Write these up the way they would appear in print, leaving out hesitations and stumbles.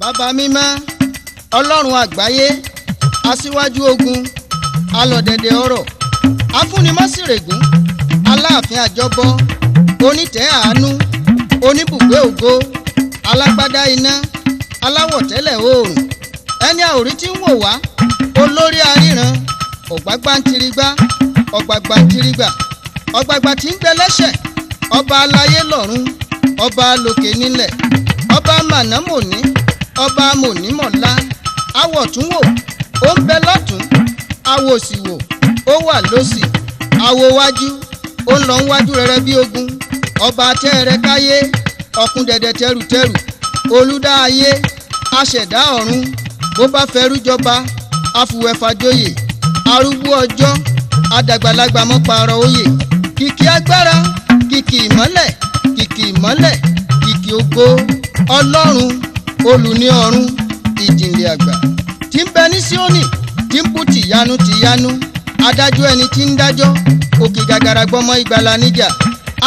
Bàbá mímọ́, Ọlọ́run àgbáyé, aṣíwájú ogun, alọ̀dẹ̀dẹ̀ ọ̀rọ̀, afúnimọ́sìrègún, aláàfin àjọbọ, onítẹ̀ àánú, oníbùgbé ògo, alágbádá iná, aláwọ̀tẹ́lẹ̀ oòrùn, ẹni àòrí tí ń wò wá, olórí aríran, ọ̀gbágbántirigbá, ọ̀gbàgbàntirigbà, ọ̀gbàgbà tí ń gbẹ lẹ́sẹ̀, ọba aláyé lọ́run, ọba lókè nílẹ̀, ọba mànámòní, ọba mònímọ̀lá, awọ̀túnwò, ó ń bẹ lọ́tún, awòsìwò, ó wà lósì, awo wájú, ó ń lọ wájú rere bí ogun, ọba tẹ́ẹ̀rẹ́ káyé, ọ̀kun dẹ̀dẹ̀ tẹrùtẹrù, olùdá ayé, aṣẹ̀dá ọ̀run, bó bá fẹ́rú jọba, afùwẹ̀fàjòyè, arúgbó ọjọ́, adàgbàlagbà mọ́ pààrọ̀ oyè, kìkì agbára, kìkì ìmọ́lẹ̀, kìkì ìmọ́lẹ̀, kìkì ògo, Ọlọ́run, olùní ọ̀run, ìjìnlẹ̀ àgbà, tí ń bẹ ní Síónì, tí ń bú tìyanu tìyanu, adájọ́ ẹni tí ń dájọ́, òkè gàgàrà gbọmọ ìgbàlà níjà,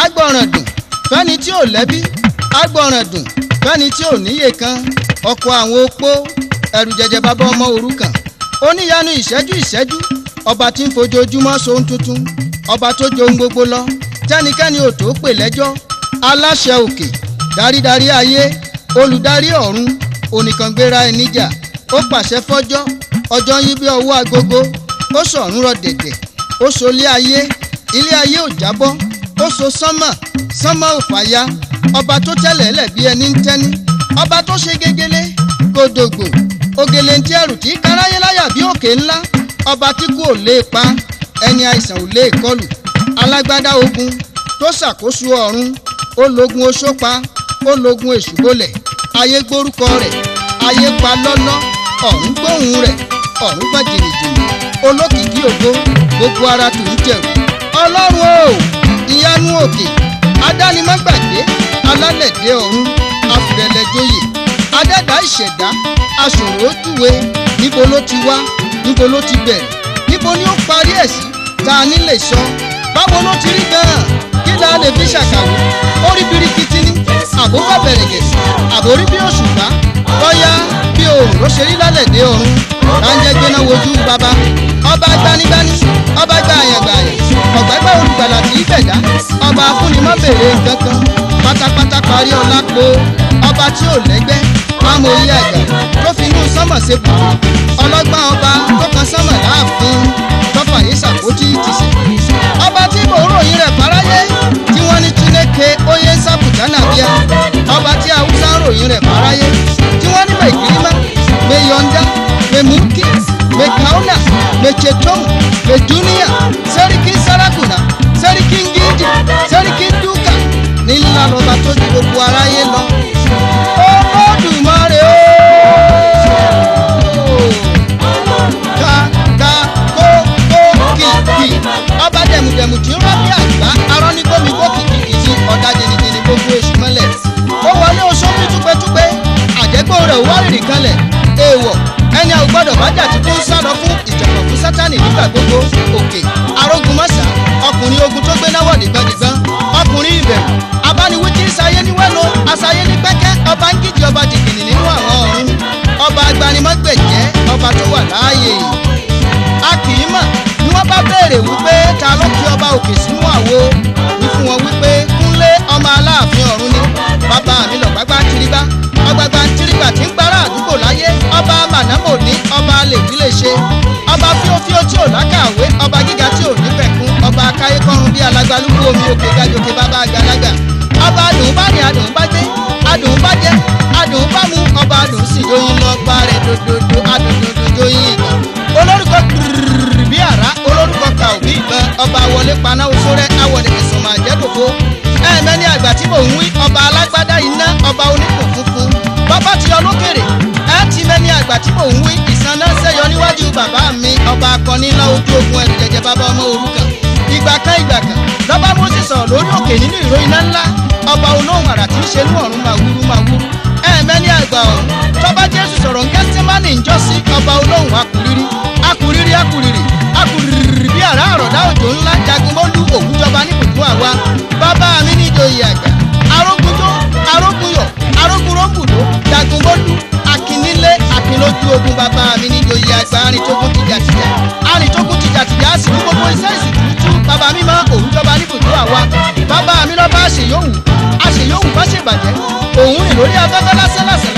agbọ̀ràn dùn fẹ́ni tí ò lẹ́bí, agbọ̀ràn dùn fẹ́ni tí ò níyè kan, ọkọ àwọn opó, ẹrù jẹjẹ bàbá ọmọ òrukàn, oníyanu ìṣẹ́jú ìṣẹ́jú, ọba tí ń fojoojúmọ́ sohun tuntun, ọba tó jo ohun gbogbo lọ, tẹ́nikẹ́ni ò tó pè lẹ́jọ́, aláṣẹ òkè, dárídarí ayé, olùdarí ọ̀run, onìkàngbéra ẹníjà, ó pàṣẹ fọ́jọ́, ọjọ́ yí bí ọwọ́ agogo, ó sọ̀run rọ̀ dẹ̀dẹ̀, ó so ilé ayé ò jábọ́, ó so sánmà, sánmà ò fàya, ọba tó tẹ́lẹ̀ lẹ̀ bí ẹni ń tẹ́ni, ọba tó ṣe gegele, gòdògbò, ògèlè ń tí ẹrù tí káráyé láyà bí òkè ńlá, ọba tí kú ò lè pa, ẹni àìsàn ò lè kọlù, alágbádá ogun tó ṣàkóso ọ̀run, ó lógun oṣópa, ó lógun èṣùbọlẹ̀, ayé gbórúkọ rẹ̀, ayé pa lọ́lọ́, ọ̀run gbóhùn rẹ̀, ọ̀run gbọ́ jìnnìjìnnì, olókìkí ògo, gbogbo ara tù ń jẹ̀rù. Ọlọ́run o, ìyanu òkè, adánimọ́gbàgbé, alálẹ̀dé ọ̀run, afìrẹ̀lẹ̀jòyè, adẹ́dá ìṣẹ̀dá, aṣòro ojúwe, níbo ló ti wá, níbo ló ti bẹ̀rẹ̀, níbo ni ó parí ẹ̀ sí, ta ni lè sọ, báwo ló ti rí gan-an, kí la lè fi ṣàkàwé, ó rí birikiti ní, àbúkọ̀ bẹ̀rẹ̀ gẹ̀ẹ́sì, àbórí bí òṣùpá, bọ́yá bí oòrùn ló ṣe rí lálẹ̀dé ọ̀run, ránjẹ́ gbéná wojú bàbá, ọba gbanigbani, ọba gbàyàngbàyàn, ọ̀gbẹ́gbẹ́ olùgbàlà tí í bẹ̀dá, ọba afúnimọ́ bèrè kankan, pátápátá parí ọlá po, ọba tí ò lẹ́gbẹ́, amòye àgbà tó fi inú sánmọ̀ ṣe bùkún, ọlọ́gbọ́n ọba tó kan sánmọ̀ láàfin, tọ́fà yìí ṣàkójí tìṣe, ọba tí mò ń ròyìn rẹ̀ fáráyé, tí wọ́n ní Chineke oyè ń sábùjá nàbíà, ọba tí Haúsá ń ròyìn rẹ̀ fáráyé, tí wọ́n ní mẹ̀gírímà, mẹ̀yọ̀ǹda, mẹ̀múkì, mẹ̀káúnà, mẹ̀chẹ̀tọ́m, mẹ̀dúníà, sẹ́ríkì sárákùnà, sẹ́ríkì ngíjì, sẹ́ríkì dúkà, nílá lọ́ba tó ju gbogbo aráyé lọ. Olódùmarè ooo, kìkì, ọba dẹ̀mùdẹ̀mù tí ń rọ́ bí àgbá, arọ́ ní gómìnà kìkìkì, ọ̀dà jìnnìjìnnì gbogbo èṣù mọ́lẹ̀, ó wọlé oṣó bí túpẹ́túpẹ́, àjẹgbó rẹ̀ wá rìrì kanlẹ̀, èèwọ̀ ẹni àwọn gbọ́dọ̀ bá jà tí kò ń sálọ fún ìjọ̀gbọ̀n fún Sátánì nígbà gbogbo, òkè arógunmọ́sà, ọkùnrin ogun tó gbé náwó dìgbàdìgbàn, ọkùnrin ìbẹ̀rù, abániwí tí ń sayé ní wẹ́lo, asayé ní pẹ́kẹ́, ọba ń kíjì, ọba dìgbìnì nínú àwọn ọ̀run, ọba agbanimọ́gbẹ̀jẹ́, ọba tó wà láàyè. A kì í mọ̀ ni wọ́n bá béèrè wípé ta ló kí ọba òkè sínú àwo, ní fún wọn wípé Kúnlé ọmọ Aláàfin ọ̀run ni, bàbá mi lọ̀gbágbá tìrìgbá, ọgbàgbà tìrìgbà tí ń gbára àdúgbò láyé, ọba mànámòní, ọba lèwí lè ṣe, ọba fíofíó tí ò lákàwé, ọba gíga tí ò ní pẹ̀kun, ọba akáyé kọrun bí alágbálúgbó omi òkè gàjòkè bàbá àgbàlagbà, ọba adùn bá ní adùn bá gbé, adùn bá jẹ, adùn bá mu, ọba adùn sì yóyin lọ gbá rẹ̀ dòdòdò, adùn dòdò yóyin ìgbọ̀n, olórúkọ gbìrìrì bí àrá, olórúkọ kà òbí ìbọn, ọba wọlé paná oṣó rẹ̀, awọ̀dẹ̀ ẹ̀sùn máa jẹ́ kòkó, ẹ̀ẹ̀mẹ́ni àgbà tí mò ń wí, ọba alágbádá iná, ọba oníkùn funfun, bàbá ti yọ lókèrè, ẹ ti mẹ́ni àgbà tí mò ń wí, ìsanná ṣẹ́yọ níwájú bàbá mi, ọba akọni ńlá ojú ogun ẹ̀rù jẹjẹ bàbá ọmọ òrukàn, ìgbà kan lọ́ba Mósè sọ̀rọ̀ lórí òkè nínú ìró iná ńlá, ọba olóhùn àrà tí ń ṣe ní ọ̀run màwúrú màwúrú, ẹ̀ẹ̀mẹ́ni àgbà ọ̀run, tọ́ba Jésù sọ̀rọ̀ ń Gẹ́sítímánì ńjọ́sí, ọba olóhùn akùrírí, akùrírí akùrìrì, akùrìrì bí àrá àrọ̀dá òjò ńlá, jagunmólú òwújọba ní kùtù àwa, bàbá mi ní ìjòyè àgbà, arógunjó, arógunyọ̀, arógunrógbùdó, jagunmólú, akí lórí afẹ́fẹ́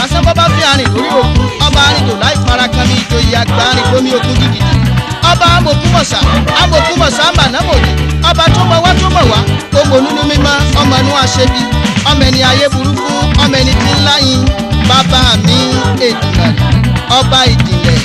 lásán bọ́ bá fi arìn lórí òkun ọba arìndò láì farakan mi ìjòyè àgbà arìn lómi òkun gidigidi ọba amòkúmọ̀sá àmànámòdì ọba tó mọ̀ wá tó mọ̀ nínú mímọ́ ọmọ inú aṣebi ọmọ ẹni ayé burú fún ọmọ ẹni tí ń láyìn bàbá mi Èdùmàrè ọba ìjìnlẹ̀.